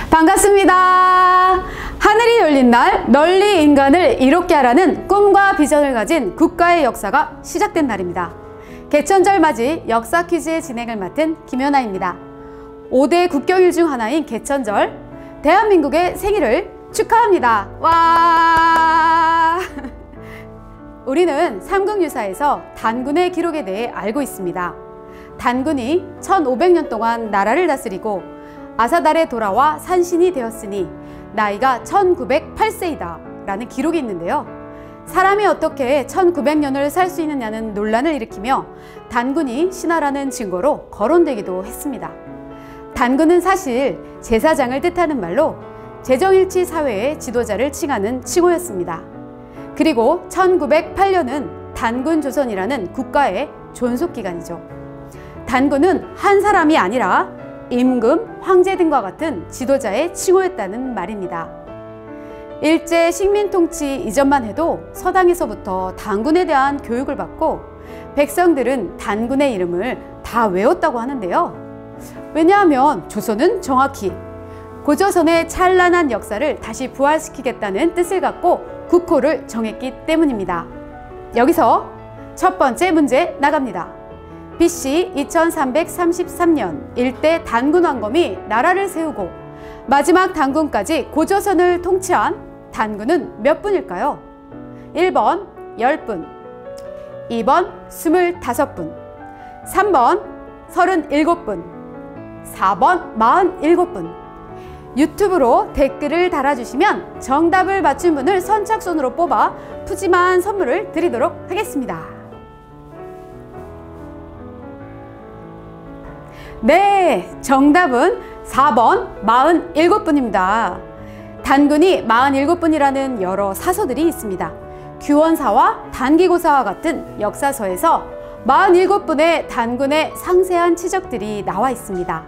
반갑습니다. 하늘이 열린 날 널리 인간을 이롭게 하라는 꿈과 비전을 가진 국가의 역사가 시작된 날입니다. 개천절 맞이 역사 퀴즈의 진행을 맡은 김연아입니다. 5대 국경일 중 하나인 개천절, 대한민국의 생일을 축하합니다. 와! 우리는 삼국유사에서 단군의 기록에 대해 알고 있습니다. 단군이 1500년 동안 나라를 다스리고 아사달에 돌아와 산신이 되었으니 나이가 1908세이다 라는 기록이 있는데요. 사람이 어떻게 1900년을 살 수 있느냐는 논란을 일으키며 단군이 신하라는 증거로 거론되기도 했습니다. 단군은 사실 제사장을 뜻하는 말로 재정일치 사회의 지도자를 칭하는 칭호였습니다. 그리고 1908년은 단군조선이라는 국가의 존속기간이죠. 단군은 한 사람이 아니라 임금, 황제 등과 같은 지도자의 칭호였다는 말입니다. 일제 식민통치 이전만 해도 서당에서부터 단군에 대한 교육을 받고 백성들은 단군의 이름을 다 외웠다고 하는데요. 왜냐하면 조선은 정확히 고조선의 찬란한 역사를 다시 부활시키겠다는 뜻을 갖고 국호를 정했기 때문입니다. 여기서 첫 번째 문제 나갑니다. BC 2333년 일대 단군 왕검이 나라를 세우고 마지막 단군까지 고조선을 통치한 단군은 몇 분일까요? 1번 10분, 2번 25분, 3번 37분, 4번 47분. 유튜브로 댓글을 달아주시면 정답을 맞춘 분을 선착순으로 뽑아 푸짐한 선물을 드리도록 하겠습니다. 네, 정답은 4번 47분입니다. 단군이 47분이라는 여러 사서들이 있습니다. 규원사와 단기고사와 같은 역사서에서 47분의 단군의 상세한 치적들이 나와 있습니다.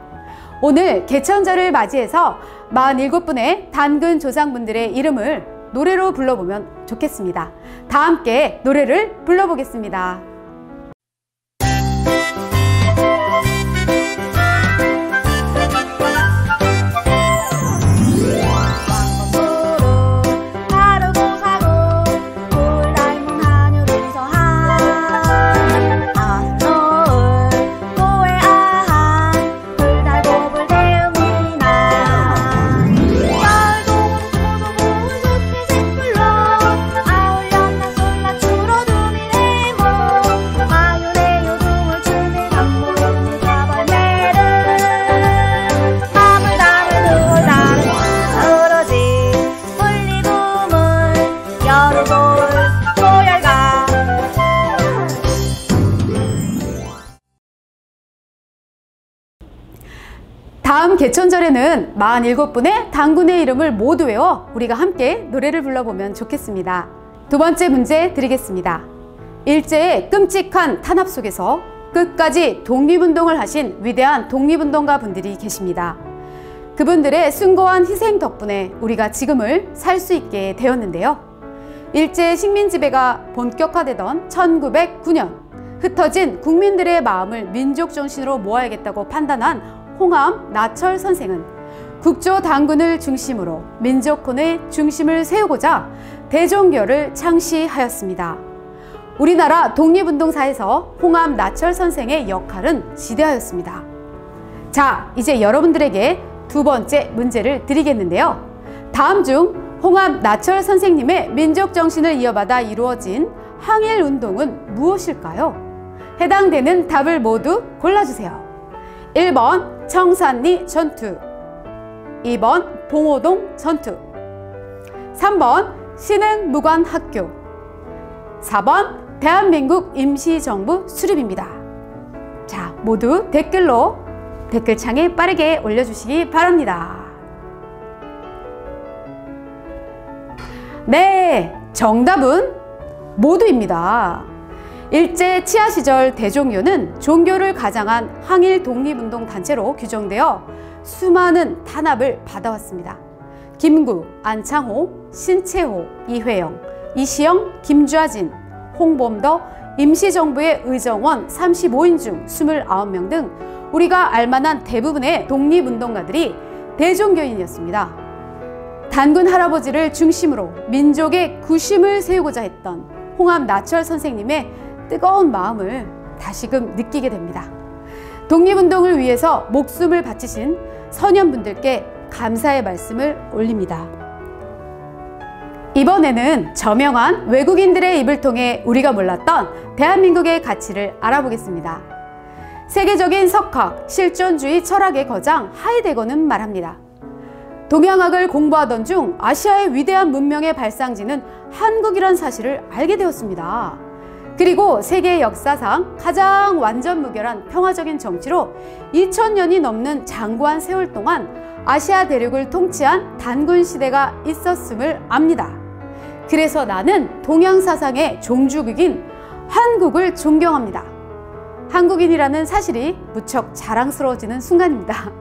오늘 개천절을 맞이해서 47분의 단군 조상분들의 이름을 노래로 불러보면 좋겠습니다. 다 함께 노래를 불러보겠습니다. 다음 개천절에는 47분의 단군의 이름을 모두 외워 우리가 함께 노래를 불러보면 좋겠습니다. 두 번째 문제 드리겠습니다. 일제의 끔찍한 탄압 속에서 끝까지 독립운동을 하신 위대한 독립운동가 분들이 계십니다. 그분들의 숭고한 희생 덕분에 우리가 지금을 살 수 있게 되었는데요. 일제 식민지배가 본격화되던 1909년 흩어진 국민들의 마음을 민족 정신으로 모아야겠다고 판단한 홍암 나철 선생은 국조 단군을 중심으로 민족혼의 중심을 세우고자 대종교를 창시하였습니다. 우리나라 독립운동사에서 홍암 나철 선생의 역할은 지대하였습니다. 자, 이제 여러분들에게 두 번째 문제를 드리겠는데요. 다음 중 홍암 나철 선생님의 민족 정신을 이어받아 이루어진 항일운동은 무엇일까요? 해당되는 답을 모두 골라주세요. 1번 청산리 전투, 2번 봉오동 전투, 3번 신흥무관학교, 4번 대한민국 임시정부 수립입니다. 자, 모두 댓글로 댓글창에 빠르게 올려주시기 바랍니다. 네, 정답은 모두입니다. 일제 치하 시절 대종교는 종교를 가장한 항일 독립운동 단체로 규정되어 수많은 탄압을 받아왔습니다. 김구, 안창호, 신채호, 이회영, 이시영, 김좌진, 홍범더, 임시정부의 의정원 35인 중 29명 등 우리가 알만한 대부분의 독립운동가들이 대종교인이었습니다. 단군 할아버지를 중심으로 민족의 구심을 세우고자 했던 홍합 나철 선생님의 뜨거운 마음을 다시금 느끼게 됩니다. 독립운동을 위해서 목숨을 바치신 선현분들께 감사의 말씀을 올립니다. 이번에는 저명한 외국인들의 입을 통해 우리가 몰랐던 대한민국의 가치를 알아보겠습니다. 세계적인 석학, 실존주의 철학의 거장 하이데거는 말합니다. 동양학을 공부하던 중 아시아의 위대한 문명의 발상지는 한국이란 사실을 알게 되었습니다. 그리고 세계 역사상 가장 완전 무결한 평화적인 정치로 2000년이 넘는 장구한 세월 동안 아시아 대륙을 통치한 단군 시대가 있었음을 압니다. 그래서 나는 동양 사상의 종주국인 한국을 존경합니다. 한국인이라는 사실이 무척 자랑스러워지는 순간입니다.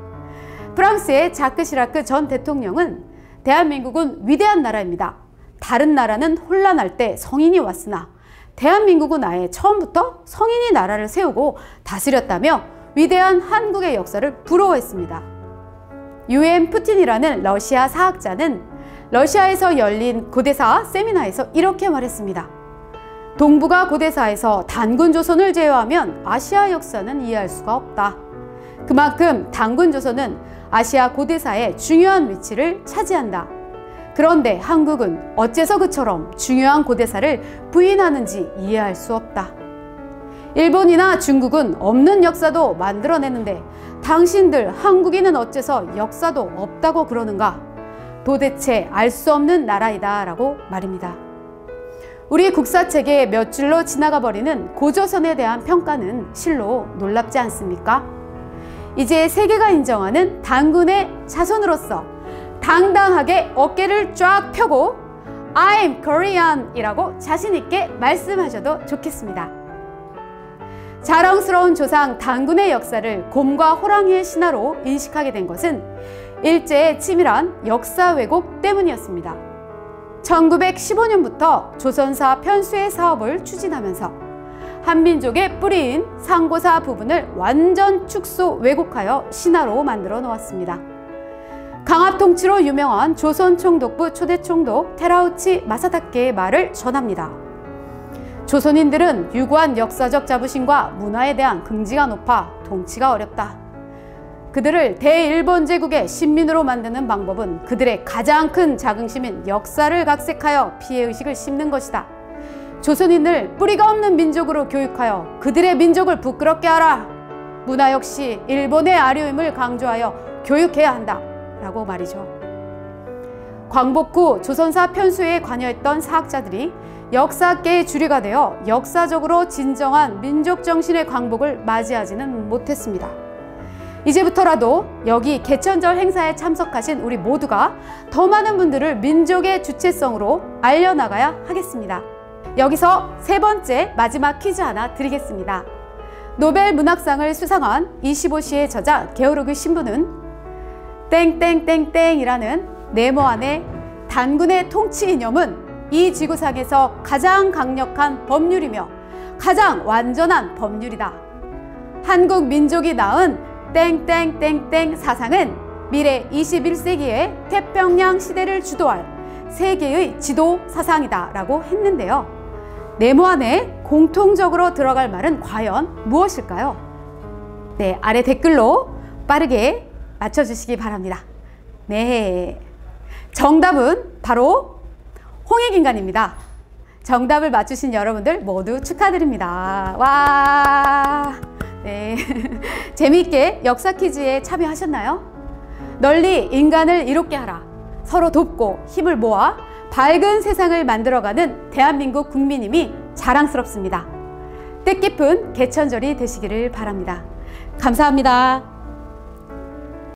프랑스의 자크 시라크 전 대통령은 대한민국은 위대한 나라입니다. 다른 나라는 혼란할 때 성인이 왔으나 대한민국은 아예 처음부터 성인이 나라를 세우고 다스렸다며 위대한 한국의 역사를 부러워했습니다. 유엔 푸틴이라는 러시아 사학자는 러시아에서 열린 고대사 세미나에서 이렇게 말했습니다. 동북아 고대사에서 단군 조선을 제외하면 아시아 역사는 이해할 수가 없다. 그만큼 단군 조선은 아시아 고대사의 중요한 위치를 차지한다. 그런데 한국은 어째서 그처럼 중요한 고대사를 부인하는지 이해할 수 없다. 일본이나 중국은 없는 역사도 만들어내는데 당신들 한국인은 어째서 역사도 없다고 그러는가? 도대체 알 수 없는 나라이다 라고 말입니다. 우리 국사책에 몇 줄로 지나가 버리는 고조선에 대한 평가는 실로 놀랍지 않습니까? 이제 세계가 인정하는 단군의 자손으로서 당당하게 어깨를 쫙 펴고 I'm Korean 이라고 자신있게 말씀하셔도 좋겠습니다. 자랑스러운 조상 단군의 역사를 곰과 호랑이의 신화로 인식하게 된 것은 일제의 치밀한 역사 왜곡 때문이었습니다. 1915년부터 조선사 편수의 사업을 추진하면서 한민족의 뿌리인 상고사 부분을 완전 축소 왜곡하여 신화로 만들어 놓았습니다. 강압 통치로 유명한 조선 총독부 초대 총독 테라우치 마사다케의 말을 전합니다. 조선인들은 유구한 역사적 자부심과 문화에 대한 긍지가 높아 통치가 어렵다. 그들을 대일본 제국의 신민으로 만드는 방법은 그들의 가장 큰 자긍심인 역사를 각색하여 피해의식을 심는 것이다. 조선인을 뿌리가 없는 민족으로 교육하여 그들의 민족을 부끄럽게 하라. 문화 역시 일본의 아류임을 강조하여 교육해야 한다. 라고 말이죠. 광복 후 조선사 편수에 관여했던 사학자들이 역사계의 주류가 되어 역사적으로 진정한 민족 정신의 광복을 맞이하지는 못했습니다. 이제부터라도 여기 개천절 행사에 참석하신 우리 모두가 더 많은 분들을 민족의 주체성으로 알려나가야 하겠습니다. 여기서 세 번째 마지막 퀴즈 하나 드리겠습니다. 노벨 문학상을 수상한 25시의 저자 게오르그 신부는 땡땡땡땡이라는 네모 안에 단군의 통치 이념은 이 지구상에서 가장 강력한 법률이며 가장 완전한 법률이다. 한국 민족이 낳은 땡땡땡땡 사상은 미래 21세기의 태평양 시대를 주도할 세계의 지도 사상이다 라고 했는데요. 네모 안에 공통적으로 들어갈 말은 과연 무엇일까요? 네, 아래 댓글로 빠르게 맞춰주시기 바랍니다. 네, 정답은 바로 홍익인간입니다. 정답을 맞추신 여러분들 모두 축하드립니다. 와, 네, 재미있게 역사 퀴즈에 참여하셨나요? 널리 인간을 이롭게 하라. 서로 돕고 힘을 모아 밝은 세상을 만들어가는 대한민국 국민임이 자랑스럽습니다. 뜻깊은 개천절이 되시기를 바랍니다. 감사합니다.